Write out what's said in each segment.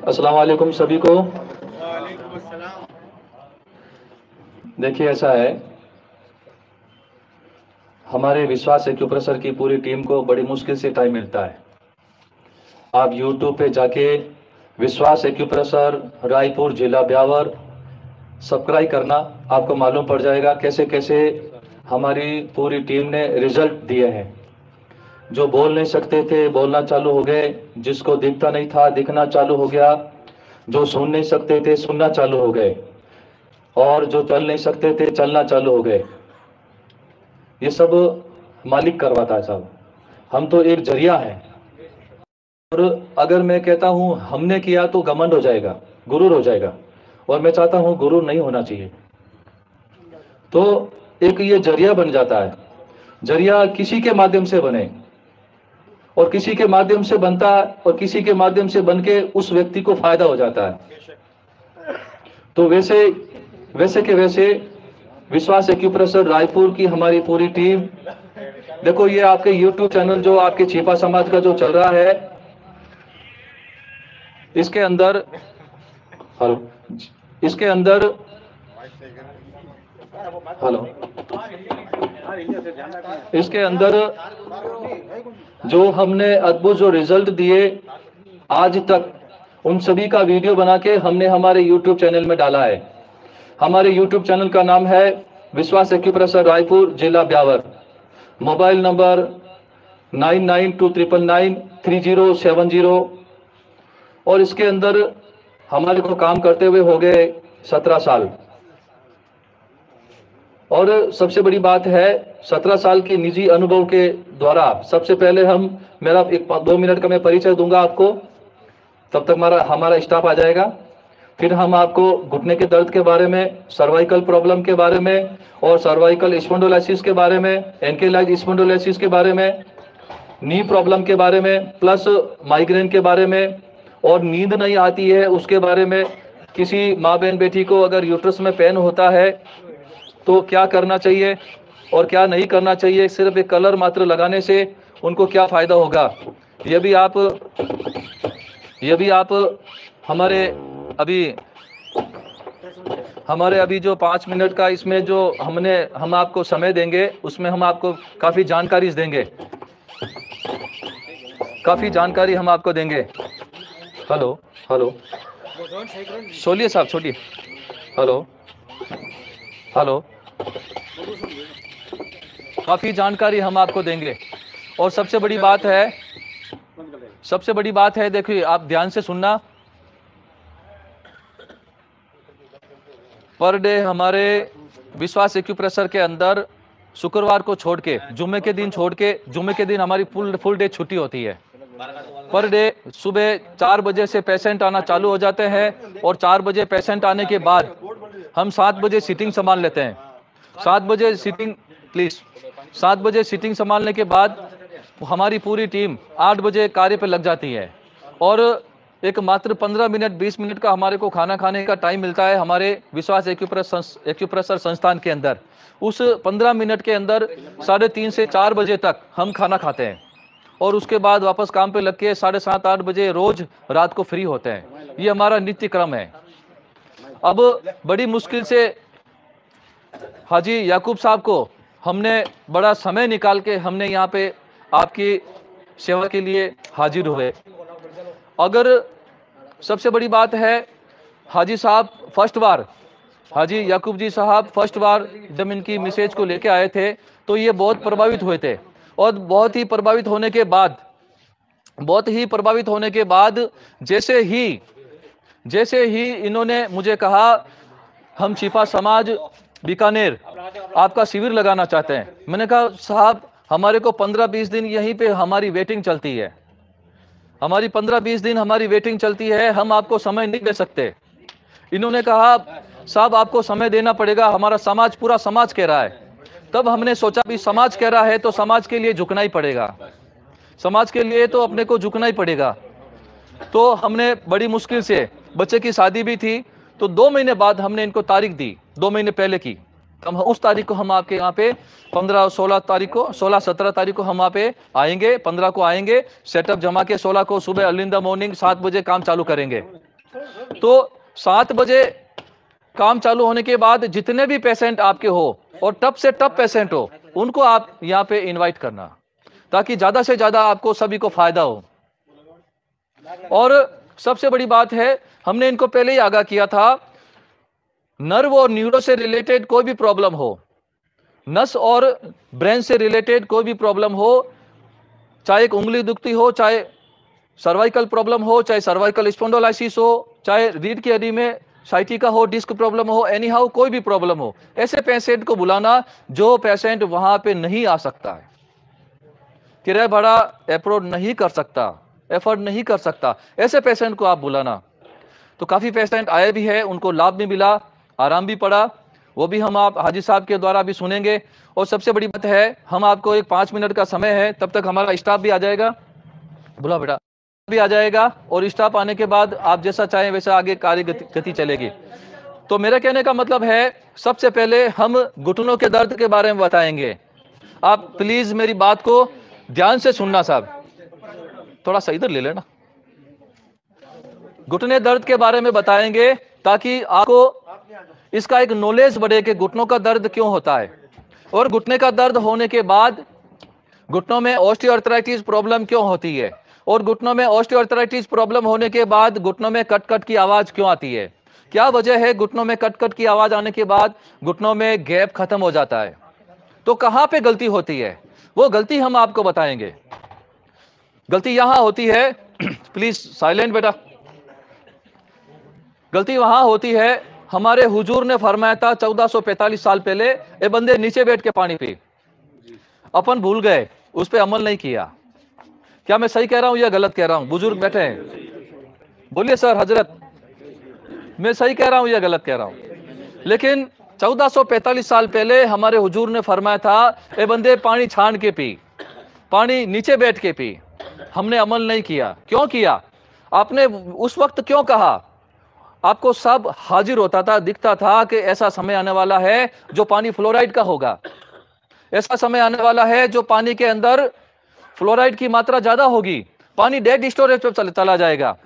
अस्सलाम वालेकुम सभी को। देखिए ऐसा है, हमारे विश्वास एक्यूप्रेशर की पूरी टीम को बड़ी मुश्किल से टाइम मिलता है। आप YouTube पे जाके विश्वास एक्यूप्रेशर रायपुर जिला ब्यावर सब्सक्राइब करना, आपको मालूम पड़ जाएगा कैसे कैसे हमारी पूरी टीम ने रिजल्ट दिए हैं। जो बोल नहीं सकते थे बोलना चालू हो गए, जिसको दिखता नहीं था दिखना चालू हो गया, जो सुन नहीं सकते थे सुनना चालू हो गए, और जो चल नहीं सकते थे चलना चालू हो गए। ये सब मालिक करवाता है साहब, हम तो एक जरिया है। और अगर मैं कहता हूँ हमने किया तो घमंड हो जाएगा, गुरूर हो जाएगा, और मैं चाहता हूँ गुरूर नहीं होना चाहिए। तो एक ये जरिया बन जाता है, जरिया किसी के माध्यम से बने और किसी के माध्यम से बनता है और किसी के माध्यम से बन के उस व्यक्ति को फायदा हो जाता है। तो वैसे वैसे के वैसे विश्वास एक्यूप्रेशर रायपुर की हमारी पूरी टीम, देखो ये आपके YouTube चैनल जो आपके छिपा समाज का जो चल रहा है, इसके अंदर हेलो इसके अंदर हेलो इसके अंदर जो हमने अद्भुत जो रिजल्ट दिए आज तक, उन सभी का वीडियो बना के हमने हमारे YouTube चैनल में डाला है। हमारे YouTube चैनल का नाम है विश्वास एक्यूप्रेशर रायपुर जिला ब्यावर। Mobile number 9929993070। और इसके अंदर हमारे को काम करते हुए हो गए 17 साल। और सबसे बड़ी बात है 17 साल के निजी अनुभव के द्वारा, सबसे पहले हम मेरा 1-2 मिनट का मैं परिचय दूंगा आपको, तब तक हमारा स्टाफ आ जाएगा। फिर हम आपको घुटने के दर्द के बारे में, सर्वाइकल प्रॉब्लम के बारे में और सर्वाइकल स्पॉन्डिलोलिसिस के बारे में, एंकेलाइज स्पॉन्डिलोलिसिस के बारे में, नी प्रॉब्लम के बारे में, प्लस माइग्रेन के बारे में, और नींद नहीं आती है उसके बारे में। किसी माँ बहन बेटी को अगर यूट्रस में पेन होता है तो क्या करना चाहिए और क्या नहीं करना चाहिए, सिर्फ एक कलर मात्र लगाने से उनको क्या फ़ायदा होगा, ये भी आप हमारे अभी जो 5 मिनट का इसमें जो हम आपको समय देंगे, उसमें हम आपको काफ़ी जानकारी देंगे, हम आपको देंगे। हेलो सोलिए साहब, छोड़िए। हेलो काफ़ी जानकारी हम आपको देंगे। और सबसे बड़ी बात है, देखिए आप ध्यान से सुनना। पर डे हमारे विश्वास एक्यूप्रेशर के अंदर शुक्रवार को छोड़ के जुम्मे के दिन हमारी फुल डे छुट्टी होती है। पर डे सुबह 4 बजे से पेशेंट आना चालू हो जाते हैं, और 4 बजे पेशेंट आने के बाद हम 7 बजे सीटिंग संभाल लेते हैं। 7 बजे सीटिंग संभालने के बाद हमारी पूरी टीम 8 बजे कार्य पर लग जाती है। और एक मात्र 15 मिनट 20 मिनट का हमारे को खाना खाने का टाइम मिलता है हमारे विश्वास एक्यूप्रेशर संस्थान के अंदर। उस 15 मिनट के अंदर 3:30 से 4 बजे तक हम खाना खाते हैं, और उसके बाद वापस काम पे लग के 7:30-8 बजे रोज रात को फ्री होते हैं। ये हमारा नित्य क्रम है। अब बड़ी मुश्किल से हाजी याकूब साहब को हमने बड़ा समय निकाल के हमने यहाँ पे आपकी सेवा के लिए हाजिर हुए। अगर सबसे बड़ी बात है, हाजी साहब हाजी याकूब जी साहब फर्स्ट बार जब इनकी मैसेज को लेके आए थे तो ये बहुत प्रभावित हुए थे, और बहुत ही प्रभावित होने के बाद जैसे ही इन्होंने मुझे कहा हम छिपा समाज बीकानेर आपका शिविर लगाना चाहते हैं। मैंने कहा साहब हमारे को 15-20 दिन यहीं पे हमारी वेटिंग चलती है, हमारी 15-20 दिन हमारी वेटिंग चलती है, हम आपको समय नहीं दे सकते। इन्होंने कहा साहब आपको समय देना पड़ेगा, हमारा समाज, पूरा समाज कह रहा है। तब हमने सोचा भी समाज कह रहा है तो समाज के लिए झुकना ही पड़ेगा, समाज के लिए तो अपने को झुकना ही पड़ेगा। तो हमने बड़ी मुश्किल से, बच्चे की शादी भी थी, तो 2 महीने बाद हमने इनको तारीख दी, 2 महीने पहले की। हम उस तारीख को हम आपके यहाँ पे 16-17 तारीख को हम वहाँ पे आएंगे, 15 को आएंगे, सेटअप जमा के 16 को सुबह अर्ली इन द मॉर्निंग 7 बजे काम चालू करेंगे। तो 7 बजे काम चालू होने के बाद जितने भी पेशेंट आपके हो और टफ से टफ पेशेंट हो, उनको आप यहाँ पे इनवाइट करना, ताकि ज्यादा से ज्यादा आपको सभी को फायदा हो। और सबसे बड़ी बात है, हमने इनको पहले ही आगाह किया था, नर्व और न्यूरो से रिलेटेड कोई भी प्रॉब्लम हो, नस और ब्रेन से रिलेटेड कोई भी प्रॉब्लम हो, चाहे एक उंगली दुखती हो, चाहे सर्वाइकल प्रॉब्लम हो, चाहे सर्वाइकल स्पॉन्डिलोलाइसिस हो, चाहे रीढ़ की हड्डी में साइटिका हो, डिस्क प्रॉब्लम हो, एनी हाउ कोई भी प्रॉब्लम हो, ऐसे पेशेंट को बुलाना जो पेशेंट वहां पे नहीं आ सकता है, किराया भाड़ा अप्रोड नहीं कर सकता, एफर्ड नहीं कर सकता, ऐसे पेशेंट को आप बुलाना। तो काफी पेशेंट आए भी है, उनको लाभ भी मिला, आराम भी पड़ा, वो भी हम आप हाजी साहब के द्वारा भी सुनेंगे। और सबसे बड़ी बात है, हम आपको एक 5 मिनट का समय है, तब तक हमारा स्टाफ भी आ जाएगा, बुला बेटा भी आ जाएगा, और स्टाफ आने के बाद आप जैसा चाहें वैसा आगे कार्य गति चलेगी। तो मेरा कहने का मतलब है, सबसे पहले हम घुटनों के दर्द के बारे में बताएंगे। आप प्लीज मेरी बात को ध्यान से सुनना साहब, थोड़ा सा इधर ले लेना। घुटने दर्द के बारे में बताएंगे ताकि आपको इसका एक नॉलेज बढ़े कि घुटनों का दर्द क्यों होता है, और घुटने का दर्द होने के बाद घुटनों में ऑस्टियोआर्थराइटिस प्रॉब्लम क्यों होती है, और घुटनों में ऑस्टियोआर्थराइटिस प्रॉब्लम होने के बाद घुटनों में कट कट की आवाज क्यों आती है, क्या वजह है घुटनों में कट कट की आवाज आने के बाद घुटनों में गैप खत्म हो जाता है, तो कहां पे गलती होती है, वो गलती हम आपको बताएंगे। गलती यहां होती है प्लीज साइलेंट बेटा, गलती वहां होती है, हमारे हुजूर ने फरमाया था 1445 साल पहले, ये बंदे नीचे बैठ के पानी पी, अपन भूल गए, उस पर अमल नहीं किया। क्या मैं सही कह रहा हूं या गलत कह रहा हूं? बुजुर्ग बैठे हैं, बोलिए सर हजरत, मैं सही कह रहा हूं या गलत कह रहा हूं? लेकिन 1445 साल पहले हमारे हुजूर ने फरमाया था, ए बंदे पानी छान के पी, पानी नीचे बैठ के पी। हमने अमल नहीं किया। क्यों किया? आपने उस वक्त क्यों कहा? आपको सब हाजिर होता था, दिखता था कि ऐसा समय आने वाला है जो पानी फ्लोराइड का होगा, ऐसा समय आने वाला है जो पानी के अंदर फ्लोराइड की मात्रा ज्यादा होगी, पानी डेड स्टोरेज पे चला जाएगा,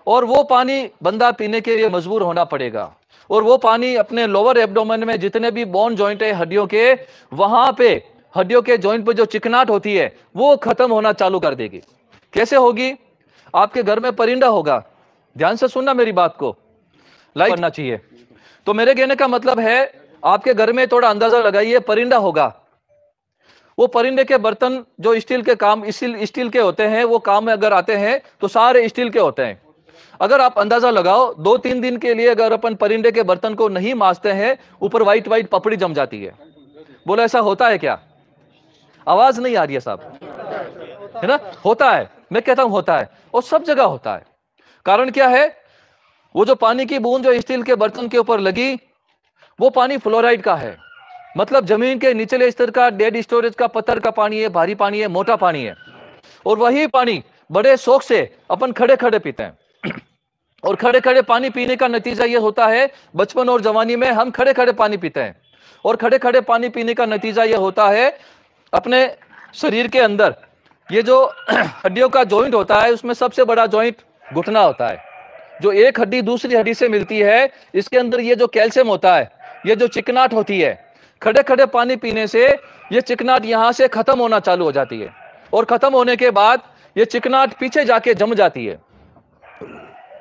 और वो पानी बंदा पीने के लिए मजबूर होना पड़ेगा, और वो पानी अपने लोअर एब्डोमेन में जितने भी बोन जॉइंट है हड्डियों के, वहां पे हड्डियों के जॉइंट पे जो चिकनाट होती है वो खत्म होना चालू कर देगी। कैसे होगी? आपके घर में परिंदा होगा, ध्यान से सुनना मेरी बात को, लाइक करना चाहिए। तो मेरे कहने का मतलब है, आपके घर में थोड़ा अंदाजा लगाइए, परिंदा होगा, वो परिंदे के बर्तन जो स्टील के काम स्टील के होते हैं, वो काम में अगर आते हैं तो सारे स्टील के होते हैं। अगर आप अंदाजा लगाओ, 2-3 दिन के लिए अगर अपन परिंदे के बर्तन को नहीं मांजते हैं, ऊपर व्हाइट व्हाइट पपड़ी जम जाती है। बोला ऐसा होता है क्या? आवाज नहीं आ रही है साहब, है ना? होता है, मैं कहता हूं होता है, और सब जगह होता है। कारण क्या है? वो जो पानी की बूंद जो स्टील के बर्तन के ऊपर लगी, वो पानी फ्लोराइड का है, मतलब जमीन के निचले स्तर का, डेड स्टोरेज का, पत्थर का पानी है, भारी पानी है, मोटा पानी है। और वही पानी बड़े शौक से अपन खड़े खड़े पीते हैं, और खड़े खड़े पानी पीने का नतीजा ये होता है, बचपन और जवानी में हम खड़े खड़े पानी पीते हैं, और खड़े खड़े पानी पीने का नतीजा ये होता है, अपने शरीर के अंदर ये जो हड्डियों का जॉइंट होता है, उसमें सबसे बड़ा जॉइंट घुटना होता है, जो एक हड्डी दूसरी हड्डी से मिलती है। इसके अंदर ये जो कैल्शियम होता है, ये जो चिकनाट होती है, खड़े खड़े पानी पीने से ये चिकनाट यहां से खत्म होना चालू हो जाती है, और खत्म होने के बाद ये चिकनाट पीछे जाके जम जाती है,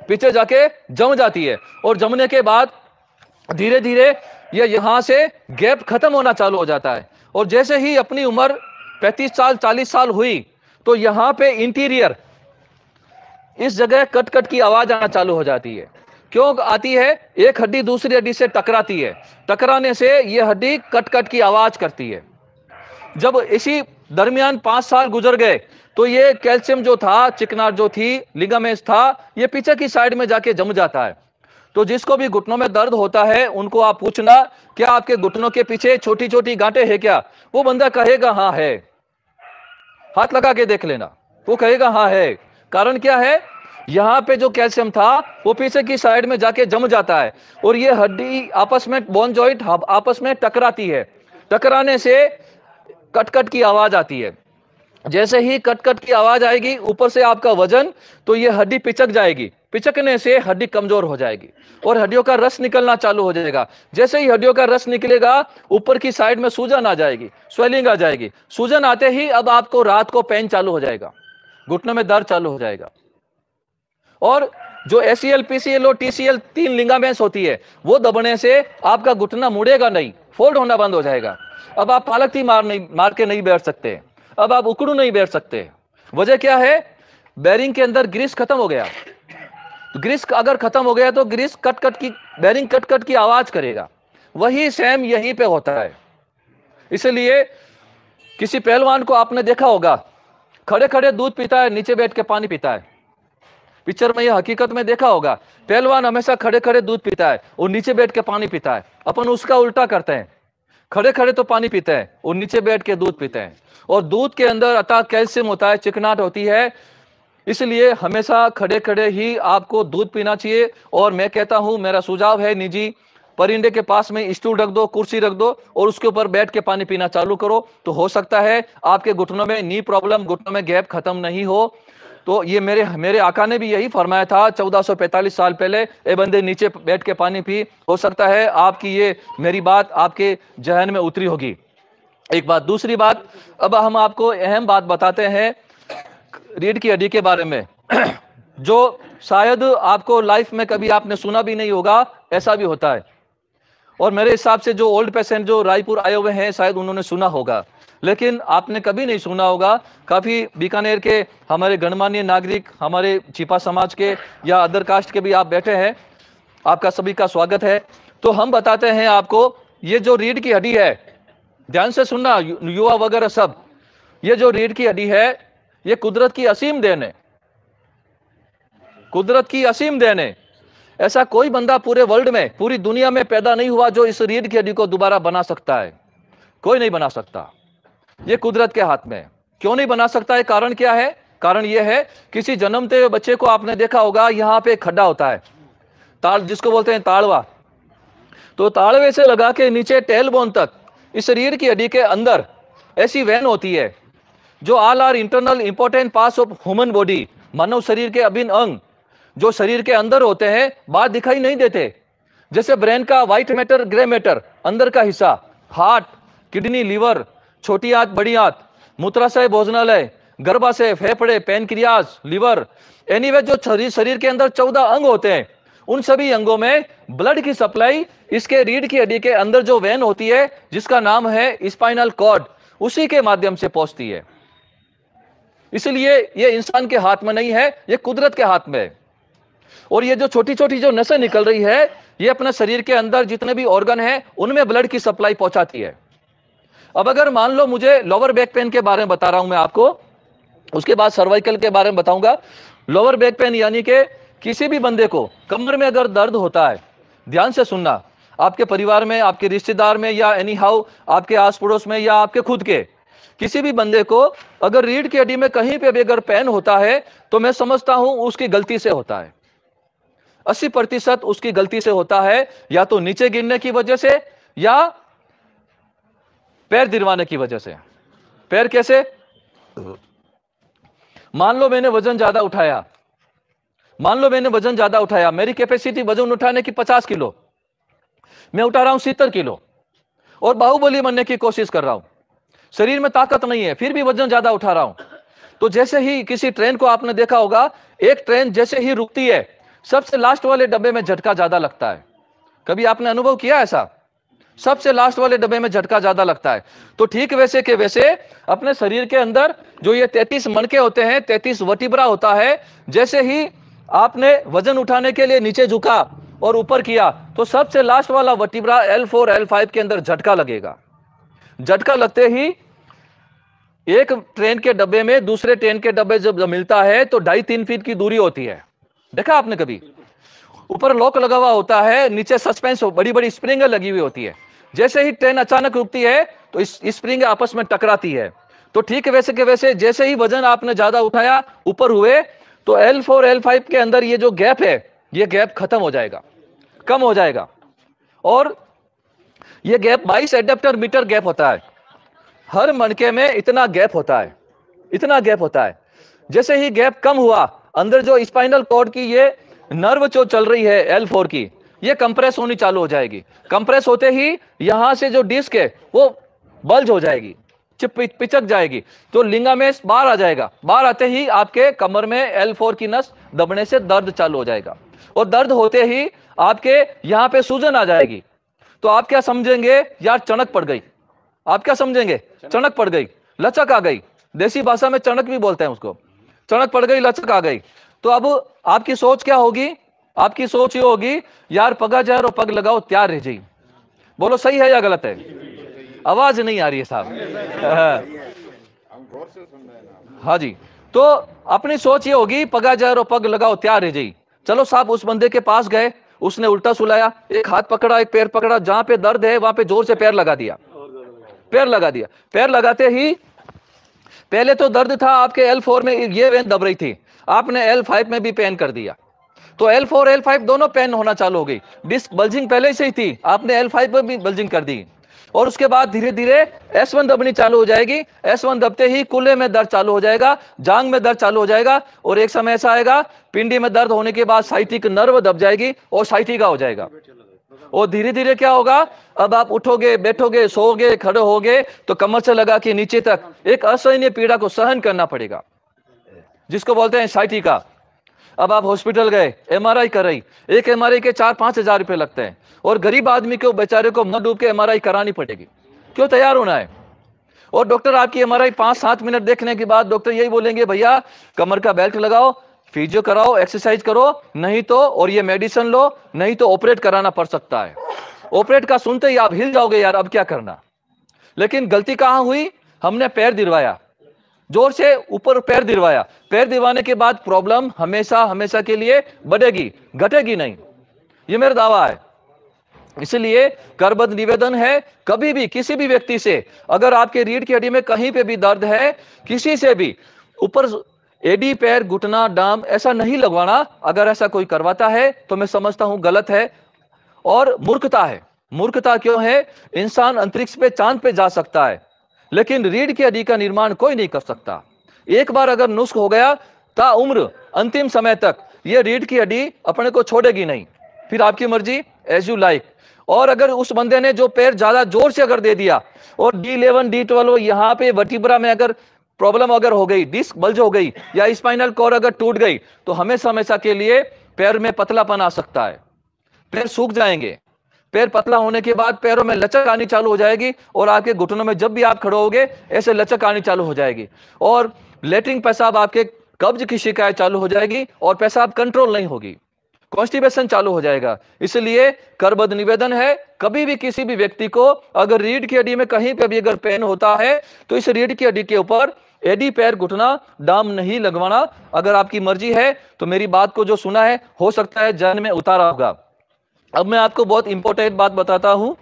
पीछे जाके जम जाती है, और जमने के बाद धीरे धीरे ये यहां से गैप खत्म होना चालू हो जाता है। और जैसे ही अपनी उम्र 35 साल 40 साल हुई, तो यहां पे इंटीरियर इस जगह कट कट की आवाज आना चालू हो जाती है। क्यों आती है? एक हड्डी दूसरी हड्डी से टकराती है, टकराने से ये हड्डी कट कट की आवाज करती है। जब इसी दरमियान 5 साल गुजर गए, तो ये कैल्शियम जो था, चिकनाट जो थी, लिगामेंट्स था, ये पीछे की साइड में जाके जम जाता है। तो जिसको भी घुटनों में दर्द होता है, उनको आप पूछना, क्या आपके घुटनों के पीछे छोटी छोटी गांठें हैं क्या? वो बंदा कहेगा हाँ है, हाथ लगा के देख लेना, वो कहेगा हाँ है। कारण क्या है? यहां पे जो कैल्शियम था वो पीछे की साइड में जाके जम जाता है, और ये हड्डी आपस में, बोन जॉइंट आपस में टकराती है, टकराने से कट कट की आवाज आती है। जैसे ही कट कट की आवाज आएगी, ऊपर से आपका वजन, तो ये हड्डी पिचक जाएगी, पिचकने से हड्डी कमजोर हो जाएगी और हड्डियों का रस निकलना चालू हो जाएगा। जैसे ही हड्डियों का रस निकलेगा, ऊपर की साइड में सूजन आ जाएगी, स्वेलिंग आ जाएगी। सूजन आते ही अब आपको रात को पेन चालू हो जाएगा, घुटनों में दर्द चालू हो जाएगा। और जो ACL, PCL और TCL 3 लिगामेंट्स होती है, वो दबने से आपका घुटना मुड़ेगा नहीं, फोल्ड होना बंद हो जाएगा। अब आप पालकती मार के नहीं बैठ सकते, अब आप उकड़ू नहीं बैठ सकते। वजह क्या है? बेरिंग के अंदर ग्रीस खत्म हो गया। तो ग्रीस अगर खत्म हो गया तो ग्रीस कट की, बेरिंग कट की आवाज करेगा। वही सेम यहीं पे होता है। इसलिए किसी पहलवान को आपने देखा होगा, खड़े खड़े दूध पीता है, नीचे बैठ के पानी पीता है। पिक्चर में यह हकीकत में देखा होगा, पहलवान हमेशा खड़े खड़े दूध पीता है और नीचे बैठ के पानी पीता है। अपन उसका उल्टा करते हैं, खड़े खड़े तो पानी पीते हैं और नीचे बैठ के दूध पीते हैं। और दूध के अंदर अथाह कैल्शियम होता है, चिकनाहट होती है, इसलिए हमेशा खड़े खड़े ही आपको दूध पीना चाहिए। और मैं कहता हूं, मेरा सुझाव है निजी, परिंदे के पास में स्टूल रख दो, कुर्सी रख दो और उसके ऊपर बैठ के पानी पीना चालू करो, तो हो सकता है आपके घुटनों में नी प्रॉब्लम, घुटनों में गैप खत्म नहीं हो। तो ये मेरे आका ने भी यही फरमाया था 1445 साल पहले, ए बंदे नीचे बैठ के पानी पी। हो सकता है आपकी ये मेरी बात आपके जहन में उतरी होगी। एक बात। दूसरी बात, अब हम आपको अहम बात बताते हैं रीढ़ की हड्डी के बारे में, जो शायद आपको लाइफ में कभी आपने सुना भी नहीं होगा, ऐसा भी होता है। और मेरे हिसाब से जो ओल्ड पेशेंट जो रायपुर आए हुए हैं, शायद उन्होंने सुना होगा, लेकिन आपने कभी नहीं सुना होगा। काफी बीकानेर के हमारे गणमान्य नागरिक, हमारे छिपा समाज के या अदर कास्ट के भी आप बैठे हैं, आपका सभी का स्वागत है। तो हम बताते हैं आपको, ये जो रीढ़ की हड्डी है, ध्यान से सुनना युवा वगैरह सब, ये जो रीढ़ की हड्डी है, ये कुदरत की असीम देन है, कुदरत की असीम देन है। ऐसा कोई बंदा पूरे वर्ल्ड में, पूरी दुनिया में पैदा नहीं हुआ जो इस रीढ़ की हड्डी को दोबारा बना सकता है। कोई नहीं बना सकता, ये कुदरत के हाथ में है। क्यों नहीं बना सकता है? कारण क्या है? कारण यह है, किसी जन्मते हुए बच्चे को आपने देखा होगा, यहां पे खड्डा होता है, ताड़ जिसको बोलते हैं ताड़वा। तो ताड़वे से लगा के नीचे टेल बोन तक इस रीढ़ की हड्डी के अंदर ऐसी वेन होती है जो all are internal important parts of human body, मानव शरीर के अभिन्न अंग जो शरीर के अंदर होते हैं, बाहर दिखाई नहीं देते। जैसे ब्रेन का व्हाइट मैटर, ग्रे मैटर, अंदर का हिस्सा, हार्ट, किडनी, लीवर, छोटी आंत, बड़ी आंत, मूत्राशय, भोजनालय, गर्भाशय, फेफड़े, पैनक्रियाज, लीवर, एनीवे जो शरीर के अंदर 14 अंग होते हैं, उन सभी अंगों में ब्लड की सप्लाई इसके रीढ़ की हड्डी के अंदर जो वेन होती है, जिसका नाम है स्पाइनल कॉर्ड, उसी के माध्यम से पहुंचती है। इसलिए ये इंसान के हाथ में नहीं है, ये कुदरत के हाथ में है। और ये जो छोटी छोटी जो नसें निकल रही है, ये अपने शरीर के अंदर जितने भी ऑर्गन हैं, उनमें ब्लड की सप्लाई पहुंचाती है। अब अगर मान लो मुझे लोअर बैक पेन के बारे में बता रहा हूं मैं आपको, उसके बाद सर्वाइकल के बारे में बताऊंगा। लोअर बैक पेन यानी कि किसी भी बंदे को कमर में अगर दर्द होता है, ध्यान से सुनना, आपके परिवार में, आपके रिश्तेदार में, या एनी हाउ आपके आस पड़ोस में, या आपके खुद के किसी भी बंदे को अगर रीढ़ की हड्डी में कहीं पे भी अगर पेन होता है, तो मैं समझता हूं उसकी गलती से होता है। 80% उसकी गलती से होता है, या तो नीचे गिरने की वजह से या पैर दिरवाने की वजह से। पैर कैसे? मान लो मैंने वजन ज्यादा उठाया, मेरी कैपेसिटी वजन उठाने की 50 किलो, मैं उठा रहा हूं 70 किलो और बाहुबली बनने की कोशिश कर रहा हूं, शरीर में ताकत नहीं है, फिर भी वजन ज्यादा उठा रहा हूं। तो जैसे ही किसी ट्रेन को आपने देखा होगा, एक ट्रेन जैसे ही रुकती है, सबसे लास्ट वाले डब्बे में झटका ज्यादा लगता है। कभी आपने अनुभव किया ऐसा? सबसे लास्ट वाले डब्बे में झटका ज्यादा लगता है। तो ठीक वैसे के वैसे अपने शरीर के अंदर जो ये 33 मणके होते हैं, 33 वर्टिब्रा होता है, जैसे ही आपने वजन उठाने के लिए नीचे झुका और ऊपर किया, तो सबसे लास्ट वाला वर्टिब्रा L4 L5 के अंदर झटका लगेगा। झटका लगते ही एक ट्रेन के डब्बे में दूसरे ट्रेन के डब्बे जब मिलता है, तो 2.5-3 फीट की दूरी होती है। देखा आपने कभी? ऊपर लॉक लगा हुआ होता है, नीचे सस्पेंस बड़ी बड़ी स्प्रिंग लगी हुई होती है। जैसे ही ट्रेन अचानक रुकती है, तो इस स्प्रिंग आपस में टकराती है। तो ठीक वैसे के वैसे जैसे ही वजन आपने ज्यादा उठाया, ऊपर हुए, तो L4 L5 के अंदर ये जो गैप है, ये गैप खत्म हो जाएगा, कम हो जाएगा। और ये गैप 22 एडेप्टर मीटर गैप होता है। हर मणके में इतना गैप होता है, इतना गैप होता है। जैसे ही गैप कम हुआ, अंदर जो स्पाइनल कॉर्ड की ये नर्व जो चल रही है L4 की, ये कंप्रेस होनी चालू हो जाएगी। कंप्रेस होते ही यहां से जो डिस्क है वो बल्ज हो जाएगी, पिचक जाएगी, तो लिगामेंट बाहर आ जाएगा। बाहर आते ही आपके कमर में L4 की नस दबने से दर्द चालू हो जाएगा, और दर्द होते ही आपके यहां पे सूजन आ जाएगी। तो आप क्या समझेंगे, यार चणक पड़ गई। आप क्या समझेंगे, चणक पड़ गई, लचक आ गई। देसी भाषा में चणक भी बोलते हैं उसको, चणक पड़ गई, लचक आ गई। तो अब आपकी सोच क्या होगी, आपकी सोच ये होगी, यार पगा जहर और पग लगाओ तैयार रह जाई। बोलो सही है या गलत है? आवाज नहीं आ रही है साहब। हाँ जी, तो अपनी सोच ये होगी, पगा जहर और पग लगाओ तैयार रह जाई। चलो साहब उस बंदे के पास गए, उसने उल्टा सुलाया, एक हाथ पकड़ा एक पैर पकड़ा, जहां पे दर्द है वहां पे जोर से पैर लगा दिया, पैर लगा दिया। पैर लगाते ही पहले तो दर्द था आपके L4 में, ये वेन दब रही थी, आपने L5 में भी पेन कर दिया, तो L4 L5 दोनों पेन होना चालू हो गई। डिस्क बल्जिंग पहले से ही थी, आपने L5 में भी बल्जिंग कर दी, और उसके बाद धीरे धीरे S1 दबनी चालू हो जाएगी। S1 दबते ही कूल्हे में दर्द चालू हो जाएगा, जांग में दर्द चालू हो जाएगा, और एक समय ऐसा आएगा पिंडी में दर्द होने के बाद साइटिक नर्व दब जाएगी और साइटिका हो जाएगा। और धीरे धीरे क्या होगा, अब आप उठोगे, बैठोगे, सोओगे, खड़े होगे तो कमर से लगा के नीचे तक एक असहनीय पीड़ा को सहन करना पड़ेगा, जिसको बोलते हैं साइटिका। अब आप हॉस्पिटल गए, MRI कराई, एक MRI के 4-5 हजार रुपए लगते हैं, और गरीब आदमी को बेचारे को मत डूब के MRI करानी पड़ेगी। क्यों? तैयार होना है। और डॉक्टर आपकी MRI 5-7 मिनट देखने के बाद डॉक्टर यही बोलेंगे, भैया कमर का बेल्ट लगाओ, फिजियो कराओ, एक्सरसाइज करो, नहीं तो और ये मेडिसिन लो, नहीं तो ऑपरेट कराना पड़ सकता है। ऑपरेट का सुनते ही आप हिल जाओगे, यार अब क्या करना। लेकिन गलती कहां हुई, हमने पैर दिलवाया, जोर से ऊपर पैर दिलवाया। पैर दिलवाने के बाद प्रॉब्लम हमेशा हमेशा के लिए बढ़ेगी, घटेगी नहीं, ये मेरा दावा है। इसलिए करबद्ध निवेदन है, कभी भी किसी भी व्यक्ति से अगर आपके रीढ़ की हड्डी में कहीं पे भी दर्द है, किसी से भी ऊपर एडी, पैर, घुटना, डाम ऐसा नहीं लगवाना। अगर ऐसा कोई करवाता है तो मैं समझता हूं गलत है और मूर्खता है। मूर्खता क्यों है? इंसान अंतरिक्ष पे, चांद पे जा सकता है, लेकिन रीढ़ की हड्डी का निर्माण कोई नहीं कर सकता। एक बार अगर नुस्ख हो गया, ता उम्र अंतिम समय तक ये रीढ़ की हड्डी अपने को छोड़ेगी नहीं। फिर आपकी मर्जी, एज यू लाइक। और अगर उस बंदे ने जो पैर ज्यादा जोर से अगर दे दिया और D11 D12 यहां पे वर्टिब्रा में अगर प्रॉब्लम अगर हो गई, डिस्क बल्ज हो गई या स्पाइनल कॉर्ड अगर टूट गई, तो हमेशा हमेशा के लिए पैर में पतलापन आ सकता है, पैर सूख जाएंगे। पैर पतला होने के बाद पैरों में लचक आनी चालू हो जाएगी, और आपके घुटनों में जब भी आप खड़े होगे ऐसे लचक आनी चालू हो जाएगी, और लेटरिन पेशाब आपके कब्ज की शिकायत चालू हो जाएगी, और पेशाब कंट्रोल नहीं होगी, कॉन्स्टिपेशन चालू हो जाएगा। इसलिए करबद्ध निवेदन है, कभी भी किसी भी व्यक्ति को अगर रीढ़ की हड्डी में कहीं पे भी अगर पेन होता है तो इस रीढ़ की हड्डी के ऊपर एडी, पैर, घुटना, डाम नहीं लगवाना। अगर आपकी मर्जी है तो मेरी बात को जो सुना है, हो सकता है जहन में उतारा होगा। अब मैं आपको बहुत इंपॉर्टेंट बात बताता हूं,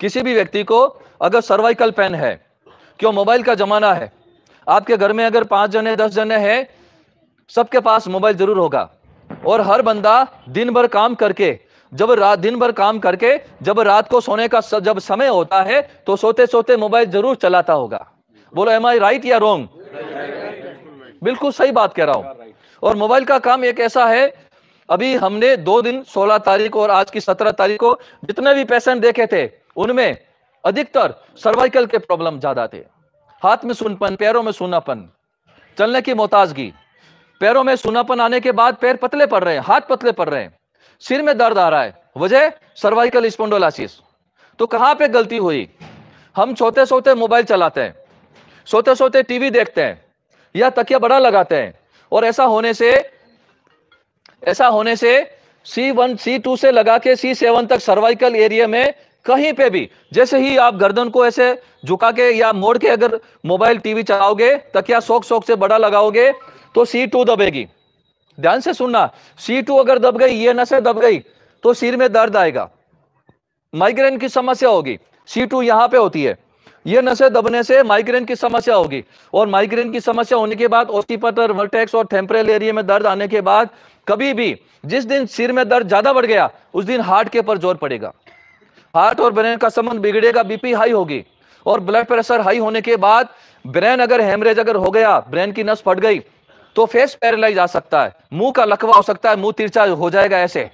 किसी भी व्यक्ति को अगर सर्वाइकल पेन है, क्यों मोबाइल का जमाना है, आपके घर में अगर 5 जने 10 जने हैं, सबके पास मोबाइल जरूर होगा, और हर बंदा दिन भर काम करके जब रात को सोने का जब समय होता है तो सोते सोते मोबाइल जरूर चलाता होगा। बोलो एम आई राइट या रॉन्ग? बिल्कुल सही बात कह रहा हूं। और मोबाइल का काम एक ऐसा है, अभी हमने 2 दिन 16 तारीख और आज की 17 तारीख को जितने भी पेशेंट देखे थे उनमें अधिकतर सर्वाइकल के प्रॉब्लम ज्यादा थे। हाथ में सुनपन, पैरों में सूनापन, चलने की मोहताजगी, पैरों में सूनापन आने के बाद पैर पतले पड़ रहे हैं, हाथ पतले पड़ रहे हैं, सिर में दर्द आ रहा है, वजह सर्वाइकल स्पॉन्डिलोसिस। तो कहां पे गलती हुई? हम सोते सोते मोबाइल चलाते हैं, सोते सोते टीवी देखते हैं या तकिया बड़ा लगाते हैं, और ऐसा होने से C1 C2 से लगा के C7 तक सर्वाइकल एरिया में कहीं पे भी, जैसे ही आप गर्दन को ऐसे झुका के या मोड़ के अगर मोबाइल टीवी चलाओगे, तकिया शौक से बड़ा लगाओगे तो C2 दबेगी। ध्यान से सुनना, C2 अगर दब गई, ये नसें दब गई तो सिर में दर्द आएगा, माइग्रेन की समस्या होगी। C2 यहां पे होती है, ये नसें दबने से माइग्रेन की समस्या होगी, और माइग्रेन की समस्या होने के बाद ऑस्टिपटर, वर्टेक्स और टेम्परल एरिया में दर्द आने के बाद कभी भी जिस दिन सिर में दर्द ज्यादा बढ़ गया उस दिन हार्ट के ऊपर जोर पड़ेगा, हार्ट और ब्रेन का संबंध बिगड़ेगा, बीपी हाई होगी, और ब्लड प्रेशर हाई होने के बाद ब्रेन अगर हेमरेज अगर हो गया, ब्रेन की नस फट गई तो फेस पैरालाइज आ सकता है, मुंह का लकवा हो सकता है, मुंह तिरछा हो जाएगा, ऐसे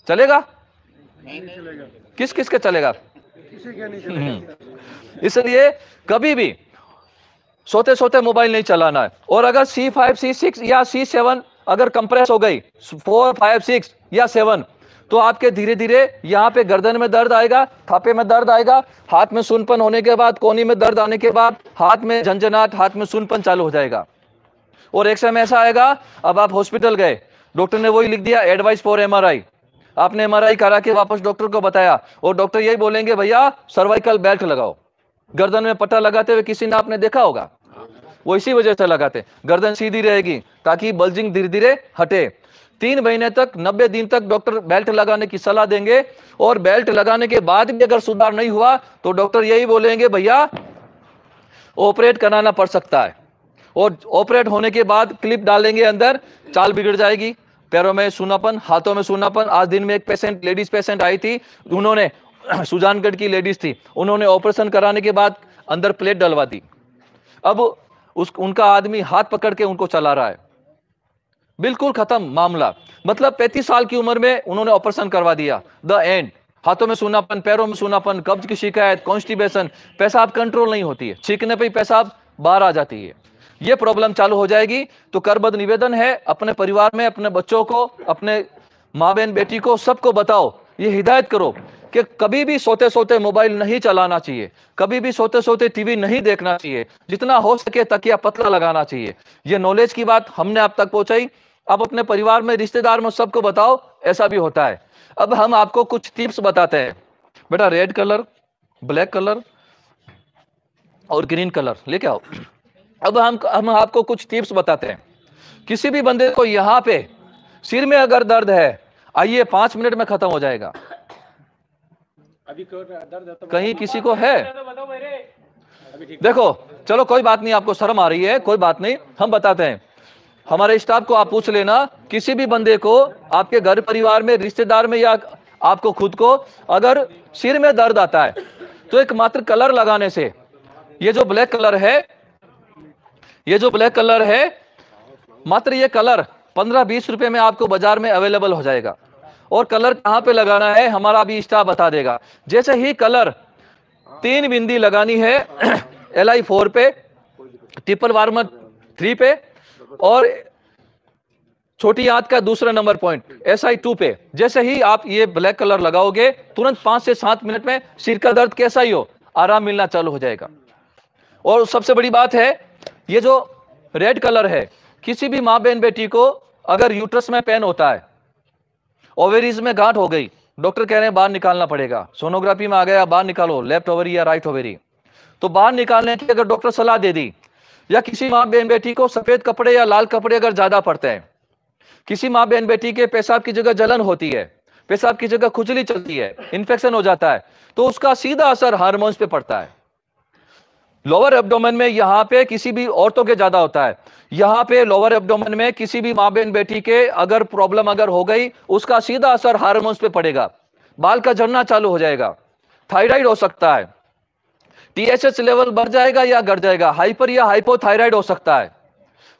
चलेगा? किस किस के चलेगा? इसलिए कभी भी सोते सोते मोबाइल नहीं चलाना है। और अगर C5, C6 या C7 अगर कंप्रेस हो गई 4, 5, 6 या 7, तो आपके धीरे धीरे यहाँ पे गर्दन में दर्द आएगा, थापे में दर्द आएगा, हाथ में सुनपन होने के बाद, कोहनी में दर्द आने के बाद हाथ में झंझनाहट, हाथ में सुनपन चालू हो जाएगा। और एक समय ऐसा आएगा, अब आप हॉस्पिटल गए, डॉक्टर ने वही लिख दिया एडवाइस फॉर MRI, आपने MRI करा के वापस डॉक्टर को बताया और डॉक्टर यही बोलेंगे भैया सर्वाइकल बेल्ट लगाओ। गर्दन में पट्टा लगाते हुए किसी ने आपने देखा होगा, वो इसी वजह से लगाते, गर्दन सीधी रहेगी ताकि बल्जिंग धीरे धीरे हटे। 3 महीने तक, 90 दिन तक डॉक्टर बेल्ट लगाने की सलाह देंगे और बेल्ट लगाने के बाद भी अगर सुधार नहीं हुआ तो डॉक्टर यही बोलेंगे भैया ऑपरेट कराना पड़ सकता है। और ऑपरेट होने के बाद क्लिप डालेंगे अंदर, चाल बिगड़ जाएगी, पैरों में सूनापन, हाथों में सूनापन। आज दिन में एक पेशेंट, लेडीज पेशेंट आई थी, उन्होंने सुजानगढ़ की लेडीज थी, उन्होंने ऑपरेशन कराने के बाद अंदर प्लेट डलवा दी, अब उनका आदमी हाथ पकड़ के उनको चला रहा है, बिल्कुल खत्म मामला। मतलब 35 साल की उम्र में उन्होंने ऑपरेशन करवा दिया, द एंड। हाथों में सूनापन, पैरों में सूनापन, कब्ज की शिकायत, कॉन्स्टिपेशन, पेशाब कंट्रोल नहीं होती है, छींकने पे पेशाब बाहर आ जाती है, ये प्रॉब्लम चालू हो जाएगी। तो करबद्ध निवेदन है, अपने परिवार में, अपने बच्चों को, अपने माँ बहन बेटी को, सबको बताओ, ये हिदायत करो कि कभी भी सोते सोते मोबाइल नहीं चलाना चाहिए, कभी भी सोते सोते टीवी नहीं देखना चाहिए, जितना हो सके तकिया पतला लगाना चाहिए। ये नॉलेज की बात हमने आप तक पहुंचाई, अब अपने परिवार में, रिश्तेदार में सबको बताओ, ऐसा भी होता है। अब हम आपको कुछ टिप्स बताते हैं। बेटा रेड कलर, ब्लैक कलर और ग्रीन कलर लेके आओ। अब हम आपको कुछ टिप्स बताते हैं। किसी भी बंदे को यहां पे सिर में अगर दर्द है, आइए 5 मिनट में खत्म हो जाएगा। अभी दर्द कहीं किसी को है? देखो चलो कोई बात नहीं, आपको शर्म आ रही है, कोई बात नहीं, हम बताते हैं। हमारे स्टाफ को आप पूछ लेना, किसी भी बंदे को आपके घर परिवार में, रिश्तेदार में या आपको खुद को अगर सिर में दर्द आता है तो एक मात्र कलर लगाने से, ये जो ब्लैक कलर है, ये जो ब्लैक कलर है, मात्र ये कलर 15-20 रुपए में आपको बाजार में अवेलेबल हो जाएगा। और कलर कहां पे लगाना है हमारा भी स्टाफ बता देगा। जैसे ही कलर 3 बिंदी लगानी है LI 4 पे, ट्रिपल वार्मर 3 पे और छोटी आंत का दूसरा नंबर पॉइंट SI 2 पे। जैसे ही आप ये ब्लैक कलर लगाओगे, तुरंत 5 से 7 मिनट में सिर का दर्द कैसा ही हो, आराम मिलना चालू हो जाएगा। और सबसे बड़ी बात है, ये जो रेड कलर है, किसी भी माँ बहन बेटी को अगर यूट्रस में पेन होता है, ओवेरीज में गांठ हो गई, डॉक्टर कह रहे हैं बाहर निकालना पड़ेगा, सोनोग्राफी में आ गया बाहर निकालो, लेफ्ट ओवरी या राइट ओवरी, तो बाहर निकालने की अगर डॉक्टर सलाह दे दी, या किसी माँ बहन बेटी को सफेद कपड़े या लाल कपड़े अगर ज्यादा पड़ते हैं, किसी माँ बहन बेटी के पेशाब की जगह जलन होती है, पेशाब की जगह खुजली चलती है, इंफेक्शन हो जाता है, तो उसका सीधा असर हार्मोन्स पे पड़ता है। लोअर एब्डोमेन में यहां पे किसी भी औरतों के ज्यादा होता है, यहां पे लोअर एब्डोमेन में किसी भी मां बहन बेटी के अगर प्रॉब्लम अगर हो गई, उसका सीधा असर हार्मोन्स पे पड़ेगा, बाल का झड़ना चालू हो जाएगा, थायराइड हो सकता है, TSH लेवल बढ़ जाएगा या घट जाएगा, हाइपर या हाइपोथायराइड हो सकता है,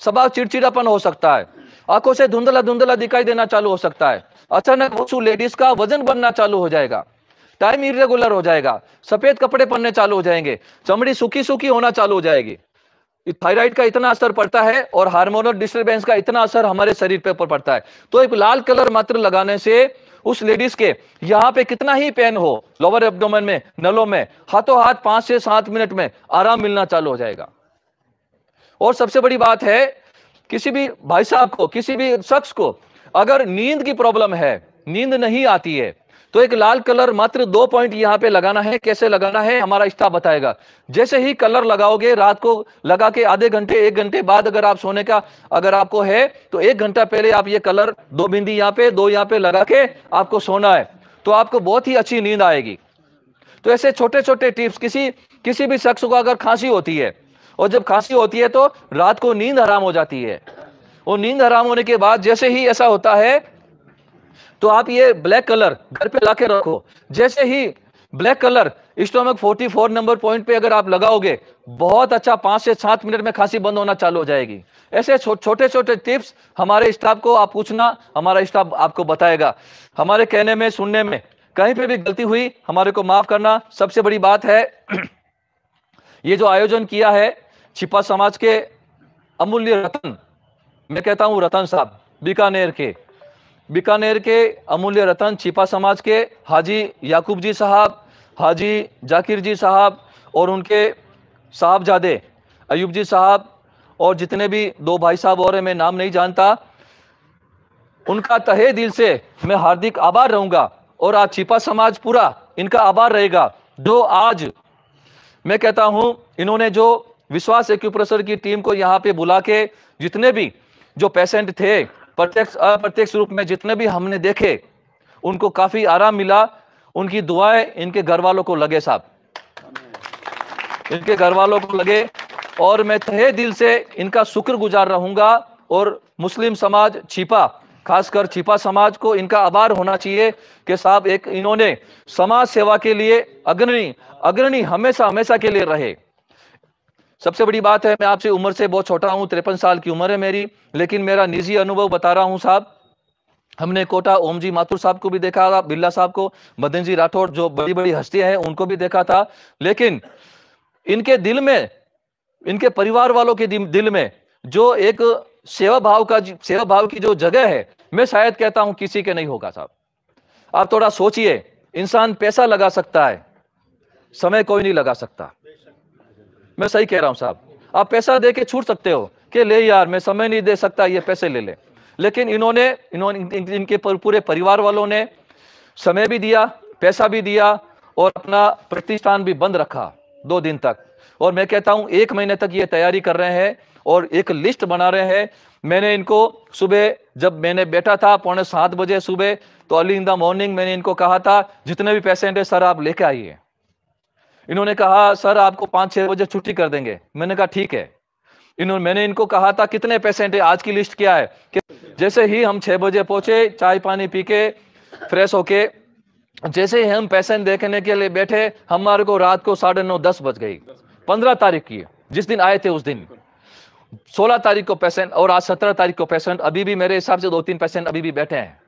स्वभाव चिड़चिड़ापन हो सकता है, आंखों से धुंधला धुंधला दिखाई देना चालू हो सकता है, अचानक लेडीज का वजन बढ़ना चालू हो जाएगा, टाइम इरेगुलर हो जाएगा, सफेद कपड़े पहनने चालू हो जाएंगे, चमड़ी सूखी सूखी होना चालू हो जाएगी। थायराइड का इतना असर पड़ता है और हार्मोनल डिस्टर्बेंस का इतना असर हमारे शरीर पे पड़ता है। तो एक लाल कलर मात्र लगाने से उस लेडीज के यहां पे कितना ही पेन हो, लोअर एब्डोमेन में, नलों में, हाथों हाथ 5 से 7 मिनट में आराम मिलना चालू हो जाएगा। और सबसे बड़ी बात है, किसी भी भाई साहब को, किसी भी शख्स को अगर नींद की प्रॉब्लम है, नींद नहीं आती है, तो एक लाल कलर मात्र 2 पॉइंट यहां पे लगाना है। कैसे लगाना है हमारा स्टाफ बताएगा। जैसे ही कलर लगाओगे, रात को लगा के आधे घंटे 1 घंटे बाद अगर आप सोने का अगर आपको है तो 1 घंटा पहले आप ये कलर 2 बिंदी यहां पे 2 यहां पे लगा के आपको सोना है, तो आपको बहुत ही अच्छी नींद आएगी। तो ऐसे छोटे छोटे टिप्स, किसी भी शख्स को अगर खांसी होती है, और जब खांसी होती है तो रात को नींद हराम हो जाती है, और नींद हराम होने के बाद जैसे ही ऐसा होता है तो आप ये ब्लैक कलर घर पे लाके रखो। जैसे ही black colour stomach 44 number point पे अगर आप लगाओगे बहुत अच्छा 5 से 7 मिनट में खांसी बंद होना चालू हो जाएगी। ऐसे छोटे छोटे टिप्स हमारे स्टाफ को आप पूछना, हमारा स्टाफ आपको बताएगा। हमारे कहने में सुनने में कहीं पे भी गलती हुई हमारे को माफ करना। सबसे बड़ी बात है ये जो आयोजन किया है छिपा समाज के अमूल्य रतन, मैं कहता हूं रतन साहब, बीकानेर के अमूल्य रतन छिपा समाज के हाजी याकूब जी साहब, हाजी जाकिर जी साहब और उनके साहबजादे अयूब जी साहब और जितने भी 2 भाई साहब और हैं, मैं नाम नहीं जानता, उनका तहे दिल से मैं हार्दिक आभार रहूंगा और आज छिपा समाज पूरा इनका आभार रहेगा। जो आज मैं कहता हूं इन्होंने जो विश्वास एक्यूप्रेशर की टीम को यहाँ पे बुला के जितने भी जो पेशेंट थे प्रत्यक्ष अप्रत्यक्ष रूप में जितने भी हमने देखे उनको काफी आराम मिला। उनकी दुआएं इनके घर वालों को लगे साहब, इनके घर वालों को लगे और मैं तहे दिल से इनका शुक्रगुजार रहूंगा। और मुस्लिम समाज छिपा, खासकर छिपा समाज को इनका आभार होना चाहिए कि साहब एक इन्होंने समाज सेवा के लिए अग्रणी हमेशा के लिए रहे। सबसे बड़ी बात है, मैं आपसे उम्र से बहुत छोटा हूं, 53 साल की उम्र है मेरी, लेकिन मेरा निजी अनुभव बता रहा हूं साहब। हमने कोटा ओम जी माथुर साहब को भी देखा, बिरला साहब को, मदन जी राठौड़, जो बड़ी बड़ी हस्तियां हैं उनको भी देखा था, लेकिन इनके दिल में, इनके परिवार वालों के दिल में जो एक सेवा भाव की जो जगह है, मैं शायद कहता हूं किसी के नहीं होगा साहब। आप थोड़ा सोचिए, इंसान पैसा लगा सकता है, समय कोई नहीं लगा सकता। मैं सही कह रहा हूं साहब, आप पैसा दे के छूट सकते हो कि ले यार मैं समय नहीं दे सकता, ये पैसे ले ले, लेकिन इनके पूरे परिवार वालों ने समय भी दिया, पैसा भी दिया और अपना प्रतिष्ठान भी बंद रखा 2 दिन तक। और मैं कहता हूं 1 महीने तक ये तैयारी कर रहे हैं और एक लिस्ट बना रहे हैं। मैंने इनको सुबह जब मैंने बैठा था 7:45 बजे सुबह, तो अर्ली इन द मॉर्निंग मैंने इनको कहा था जितने भी पेशेंट है सर आप लेके आइए। इन्होंने कहा सर आपको 5-6 बजे छुट्टी कर देंगे। मैंने कहा ठीक है। मैंने इनको कहा था कितने पेशेंट है, आज की लिस्ट क्या है, कि जैसे ही हम 6 बजे पहुंचे, चाय पानी पी के फ्रेश होके जैसे ही हम पेशेंट देखने के लिए बैठे, हमारे को रात को 9:30-10 बज गई। 15 तारीख की, जिस दिन आए थे उस दिन, 16 तारीख को पेशेंट और आज 17 तारीख को पेशेंट, अभी भी मेरे हिसाब से 2-3 पेशेंट अभी भी बैठे हैं।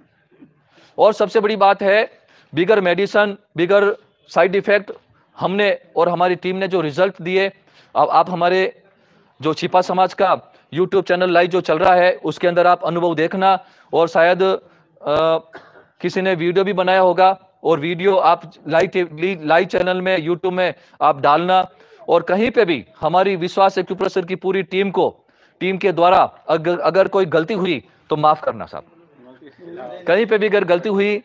और सबसे बड़ी बात है, बिगर मेडिसिन, बिगर साइड इफेक्ट हमने और हमारी टीम ने जो रिजल्ट दिए, अब आप हमारे जो छिपा समाज का यूट्यूब चैनल लाइव जो चल रहा है उसके अंदर आप अनुभव देखना, और शायद किसी ने वीडियो भी बनाया होगा, और वीडियो आप लाइव चैनल में यूट्यूब में आप डालना। और कहीं पे भी हमारी विश्वास एक्यूप्रेशर की पूरी टीम के द्वारा अगर कोई गलती हुई तो माफ करना साहब, कहीं पे भी अगर गलती हुई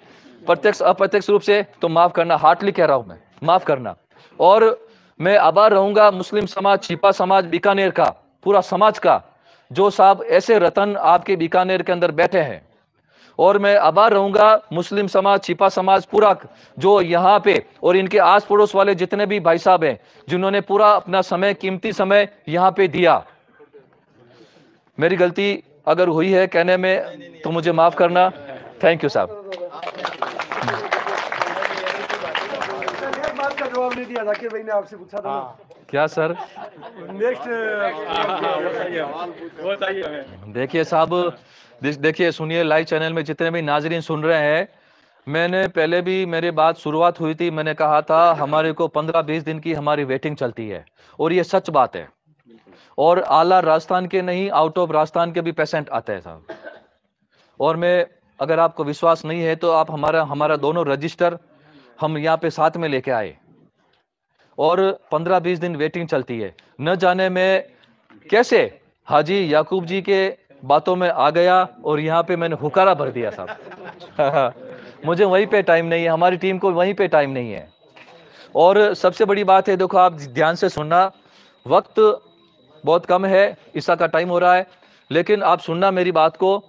प्रत्यक्ष अप्रत्यक्ष रूप से तो माफ करना, हार्टली कह रहा हूं मैं, माफ करना। और मैं आभार रहूंगा मुस्लिम समाज, छिपा समाज, बीकानेर का पूरा समाज का, जो साहब ऐसे रतन आपके बीकानेर के अंदर बैठे हैं। और मैं आभार रहूंगा मुस्लिम समाज, छिपा समाज पूरा, जो यहाँ पे और इनके आस पड़ोस वाले जितने भी भाई साहब हैं जिन्होंने पूरा अपना समय, कीमती समय यहाँ पे दिया। मेरी गलती अगर हुई है कहने में तो मुझे माफ करना। थैंक यू साहब। बात का जवाब नहीं दिया, जाकिर भाई ने आपसे पूछा था ना। क्या सर? नेक्स्ट देखिए साहब, देखिए सुनिए, लाइव चैनल में जितने भी नाजरीन सुन रहे हैं, मैंने पहले भी मेरी बात शुरुआत हुई थी, मैंने कहा था हमारे को 15-20 दिन की हमारी वेटिंग चलती है, और ये सच बात है। और आला राजस्थान के नहीं, आउट ऑफ राजस्थान के भी पेशेंट आते हैं साहब। और मैं, अगर आपको विश्वास नहीं है तो आप हमारा दोनों रजिस्टर हम यहाँ पे साथ में लेके आए, और 15-20 दिन वेटिंग चलती है। न जाने में कैसे हाजी याकूब जी के बातों में आ गया और यहाँ पे मैंने हुकारा भर दिया साहब। मुझे वहीं पे टाइम नहीं है, हमारी टीम को वहीं पे टाइम नहीं है। और सबसे बड़ी बात है, देखो आप ध्यान से सुनना, वक्त बहुत कम है, ईसा का टाइम हो रहा है, लेकिन आप सुनना मेरी बात को।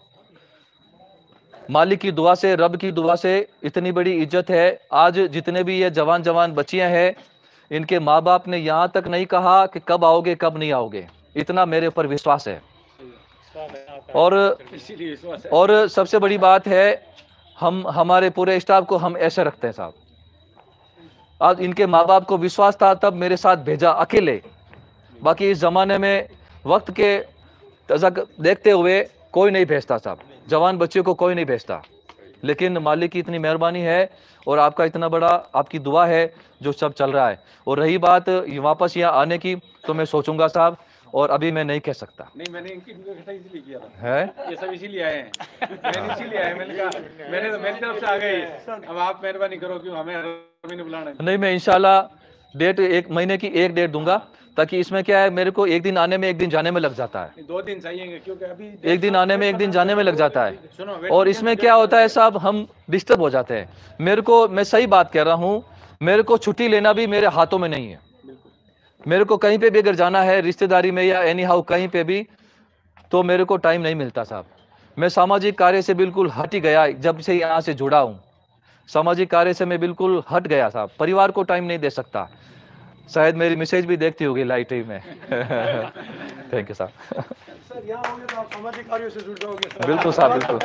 मालिक की दुआ से, रब की दुआ से इतनी बड़ी इज्जत है। आज जितने भी ये जवान बच्चियां हैं, इनके माँ बाप ने यहाँ तक नहीं कहा कि कब आओगे कब नहीं आओगे, इतना मेरे ऊपर विश्वास है। और सबसे बड़ी बात है, हम हमारे पूरे स्टाफ को हम ऐसे रखते हैं साहब, आज इनके माँ बाप को विश्वास था तब मेरे साथ भेजा अकेले। बाकी इस जमाने में वक्त के तज़क देखते हुए कोई नहीं भेजता साहब, जवान बच्चियों को कोई नहीं भेजता। लेकिन मालिक की इतनी मेहरबानी है और आपका इतना बड़ा आपकी दुआ है जो सब चल रहा है। और रही बात वापस यहाँ आने की, तो मैं सोचूंगा साहब, और अभी मैं नहीं कह सकता। नहीं, मैंने इनकी इकट्ठा इसीलिए किया था, है ये सब इसीलिए आए हैं, मैंने इसीलिए आए, मैंने कहा मैंने तो मेरी तरफ से आ गई, अब आप मेहरबानी करो क्यों हमें हर महीने बुलाना है। नहीं, मैं इंशाल्लाह डेट 1 महीने की एक डेट दूंगा, ताकि इसमें क्या है, मेरे को एक दिन आने में एक दिन जाने में लग जाता है, 2 दिन चाहिए क्योंकि अभी एक दिन आने में एक दिन जाने में लग जाता है। सुनो, और इसमें क्या होता है साहब, हम डिस्टर्ब हो जाते हैं। मेरे को, मैं सही बात कह रहा हूँ, मेरे को छुट्टी लेना भी मेरे हाथों में नहीं है। मेरे को कहीं पे भी अगर जाना है रिश्तेदारी में या एनी हाउ कहीं पे भी, तो मेरे को टाइम नहीं मिलता साहब। मैं सामाजिक कार्य से बिल्कुल हट ही गया जब से यहाँ से जुड़ा हूँ। सामाजिक कार्य से मैं बिल्कुल हट गया साहब, परिवार को टाइम नहीं दे सकता। शायद मेरी मैसेज भी देखती होगी लाइव टीवी में। थैंक यू साहब। सर यहाँ होंगे तो आप सामाजिक कार्यों से जुड़ जाओगे सर। बिल्कुल साहब, बिल्कुल।